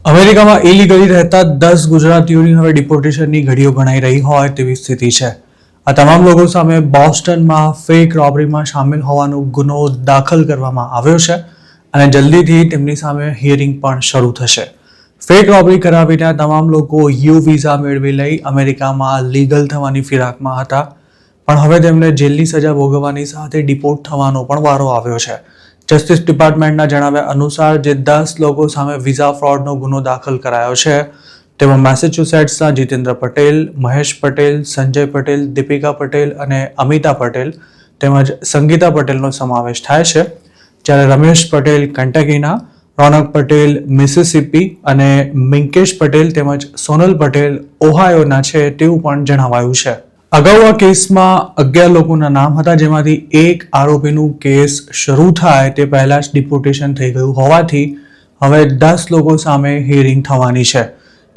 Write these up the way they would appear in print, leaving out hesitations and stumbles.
અમેરિકામાં ઇલીગલી રહેતા 10 ગુજરાતીઓની હવે ડિપોર્ટેશનની ઘડીઓ ગણાઈ રહી હોય તેવી સ્થિતિ છે. આ તમામ લોકો સામે બોસ્ટનમાં ફેક રોબરીમાં સામેલ હોવાનો ગુનો દાખલ કરવામાં આવ્યો છે અને જલ્દીથી તેમની સામે હિયરિંગ પણ શરૂ થશે. ફેક રોબરી કરાવીને તમામ લોકો યુ વિઝા મેળવી લઈ અમેરિકામાં લીગલ થવાની ફિરાકમાં હતા, પણ હવે તેમને જેલની સજા ભોગવવાની સાથે ડિપોર્ટ થવાનો પણ વારો આવ્યો છે. જસ્ટિસ ડિપાર્ટમેન્ટના જણાવ્યા અનુસાર જે 10 લોકો સામે વિઝા ફ્રોડનો ગુનો દાખલ કરાયો છે તેમાં મેસેચ્યુસેટ્સના જીતેન્દ્ર પટેલ, મહેશ પટેલ, સંજય પટેલ, દીપિકા પટેલ અને અમિતા પટેલ તેમજ સંગીતા પટેલનો સમાવેશ થાય છે, જ્યારે રમેશ પટેલ કંટકીના, રોનક પટેલ મિસિસિપી અને મિંકેશ પટેલ તેમજ સોનલ પટેલ ઓહાયોના છે તેવું પણ જણાવાયું છે. અગાઉ આ કેસમાં 11 લોકોના નામ હતા, જેમાંથી એક આરોપીનું કેસ શરૂ થાય તે પહેલા જ ડિપોર્ટેશન થઈ ગયું હોવાથી હવે 10 લોકો સામે હિયરિંગ થવાની છે.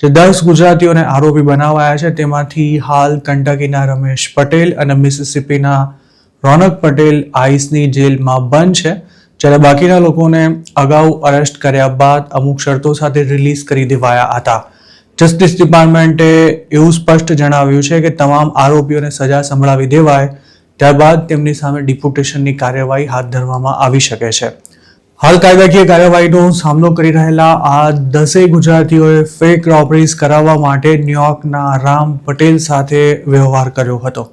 જે 10 ગુજરાતીઓને આરોપી બનાવાયા છે તેમાંથી હાલ કંટકીના રમેશ પટેલ અને મિસિસિપીના રોનક પટેલ આઈસની જેલમાં બંધ છે, જ્યારે બાકીના લોકોને અગાઉ અરેસ્ટ કર્યા બાદ અમુક શરતો સાથે રિલીઝ કરી દેવાયા હતા. જસ્ટિસ ડિપાર્ટમેન્ટે એવું સ્પષ્ટ જણાવ્યું છે કે તમામ આરોપીઓને સજા સંભળાવી દેવાય, ત્યારબાદ તેમની સામે ડિપોર્ટેશનની કાર્યવાહી હાથ ધરવામાં આવી શકે છે. હાલ કાયદાકીય કાર્યવાહીનો સામનો કરી રહેલા આ 10 ગુજરાતીઓએ ફેક રોબરીઝ કરાવવા માટે ન્યુયોર્કના રામ પટેલ સાથે વ્યવહાર કર્યો હતો.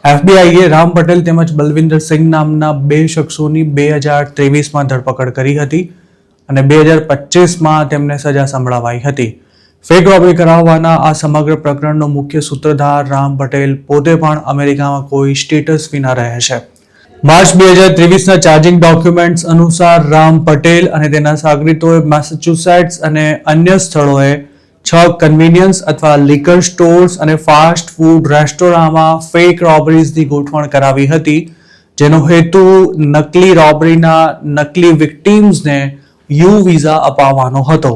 એફબીઆઈએ રામ પટેલ તેમજ બલવિંદર સિંઘ નામના 2 શખ્સોની 2023માં ધરપકડ કરી હતી અને 2025માં તેમને સજા સંભળાવાઈ હતી. ફેક રોબરી કરાવવાના આ સમગ્ર પ્રકરણનો મુખ્ય સૂત્રધાર રામ પટેલ પોતે પણ અમેરિકામાં કોઈ સ્ટેટસ વિના રહે છે. માર્ચ 2023ના ચાર્જિંગ ડોક્યુમેન્ટ્સ અનુસાર રામ પટેલ અને તેના સાગરીતોએ મેસેચ્યુસેટ્સ અને અન્ય સ્થળોએ 6 કન્વીનિયન્સ અથવા લિકર સ્ટોર્સ અને ફાસ્ટ ફૂડ રેસ્ટોરાંમાં ફેક રોબરીઝની ગોઠવણ કરાવી હતી, જેનો હેતુ નકલી રોબરીના નકલી વિક્ટિમ્સને યુ વિઝા અપાવવાનો હતો.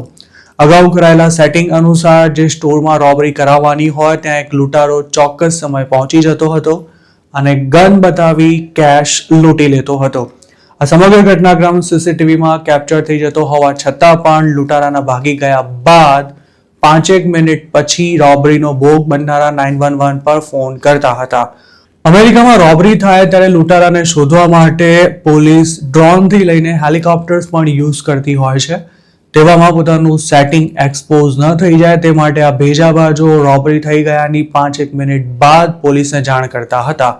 અગાઉ કરાયેલા સેટિંગ અનુસાર જે સ્ટોરમાં રોબરી કરાવવાની હોય ત્યાં એક લૂંટારો ચોક્કસ સમય પહોંચી જતો હતો અને ગન બતાવી કેશ લૂંટી લેતો હતો. આ સમગ્ર ઘટનાક્રમ સીસીટીવીમાં કેપ્ચર થઈ જતો હોવા છતાં પણ લૂંટારાના ભાગી ગયા બાદ 5 મિનિટ પછી રોબરીનો ભોગ બનનારા 911 પર ફોન કરતા હતા. અમેરિકામાં રોબરી થાય ત્યારે લૂંટારાને શોધવા માટે પોલીસ ડ્રોનથી લઈને હેલિકોપ્ટર્સ પણ યુઝ કરતી હોય છે. તેવામાં પોતાનું સેટિંગ એક્સપોઝ ન થઈ જાય તે માટે આ ભેજાબાજો રોબરી થઈ ગયાની 5 મિનિટ બાદ પોલીસને જાણ કરતા હતા.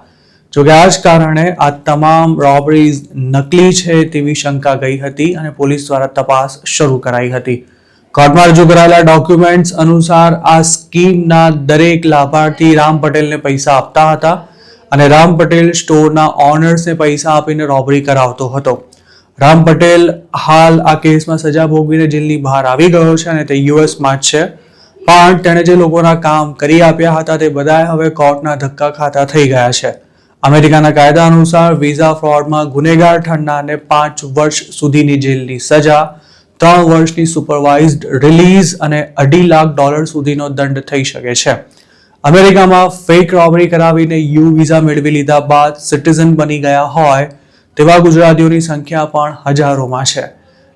જોકે આ જ કારણે આ તમામ રોબરીઝ નકલી છે તેવી શંકા ગઈ હતી અને પોલીસ દ્વારા તપાસ શરૂ કરાઈ હતી. કોર્ટમાં રજૂ કરાયેલા ડોક્યુમેન્ટ્સ અનુસાર આ સ્કીમના દરેક લાભાર્થી રામ પટેલને પૈસા આપતા હતા અને રામ પટેલ સ્ટોરના ઓનર્સને પૈસા આપીને રોબરી કરાવતો હતો. રામ પટેલ હાલ આ કેસમાં સજા ભોગવીને જેલની બહાર આવી ગયો છે અને તે યુએસમાં જ છે, પણ તેણે જે લોકોના કામ કરી આપ્યા હતા તે બધાએ હવે કોર્ટના ધક્કા ખાતા થઈ ગયા છે. અમેરિકાના કાયદા અનુસાર વિઝા ફ્રોડમાં ગુનેગાર ઠરનારને 5 વર્ષ સુધીની જેલની સજા, 3 વર્ષની સુપરવાઇઝડ રિલીઝ અને $2.5 લાખ સુધીનો દંડ થઈ શકે છે. અમેરિકામાં ફેક રોબરી કરાવીને યુ વિઝા મેળવી લીધા બાદ સિટીઝન બની ગયા હોય તેવા ગુજરાતીઓની સંખ્યા પણ હજારોમાં છે.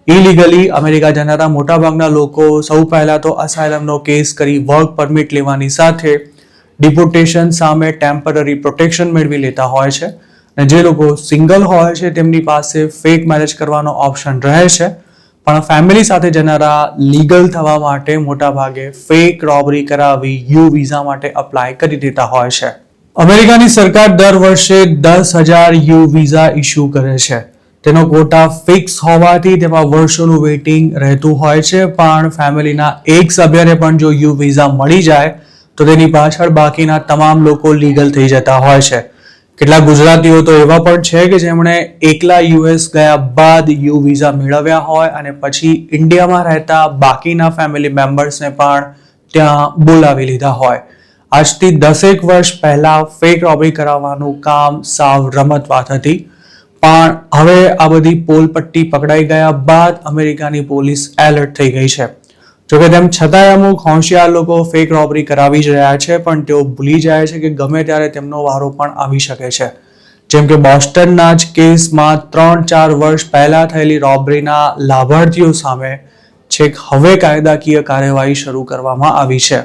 ઇલીગલી અમેરિકા જનારા મોટાભાગના લોકો સૌ પહેલા તો અસાયલમનો કેસ કરી વર્ક પરમિટ લેવાની સાથે ડિપોર્ટેશન સામે ટેમ્પરરી પ્રોટેક્શન મેળવી લેતા હોય છે અને જે લોકો સિંગલ હોય છે તેમની પાસે ફેક મેરેજ કરવાનો ઓપ્શન રહે છે, પણ ફેમિલી સાથે જનારા લીગલ થવા માટે મોટાભાગે ફેક રોબરી કરાવી યુ વિઝા માટે અપ્લાય કરી દેતા હોય છે. અમેરિકાની સરકાર દર વર્ષે 10,000 યુ વિઝા ઇસ્યુ કરે છે. તેનો કોટા ફિક્સ હોવાથી તેમાં વર્ષોનું વેઇટિંગ રહેતું હોય છે, પણ ફેમિલીના એક સભ્યને પણ જો યુ વિઝા મળી જાય તો તેની પાછળ બાકીના તમામ લોકો લીગલ થઈ જતા હોય છે. કેટલાક ગુજરાતીઓ તો એવા પણ છે કે જેમણે એકલા યુએસ ગયા બાદ યુ વિઝા મેળવ્યા હોય અને પછી ઇન્ડિયામાં રહેતા બાકીના ફેમિલી મેમ્બર્સને પણ ત્યાં બોલાવી લીધા હોય. આજથી 10 વર્ષ પહેલા ફેક રોબરી કરાવવાનું કામ સાવ રમત વાત હતી, પણ હવે આ બધી પોલપટ્ટી પકડાઈ ગયા બાદ અમેરિકાની પોલીસ એલર્ટ થઈ ગઈ છે. જોકે તેમ છતાંય અમુક હોશિયાર લોકો ફેક રોબરી કરાવી જ રહ્યા છે, પણ તેઓ ભૂલી જાય છે કે ગમે ત્યારે તેમનો વારો પણ આવી શકે છે. જેમ કે બોસ્ટનના જ કેસમાં 3-4 વર્ષ પહેલા થયેલી રોબરીના લાભાર્થીઓ સામે છેક હવે કાયદાકીય કાર્યવાહી શરૂ કરવામાં આવી છે.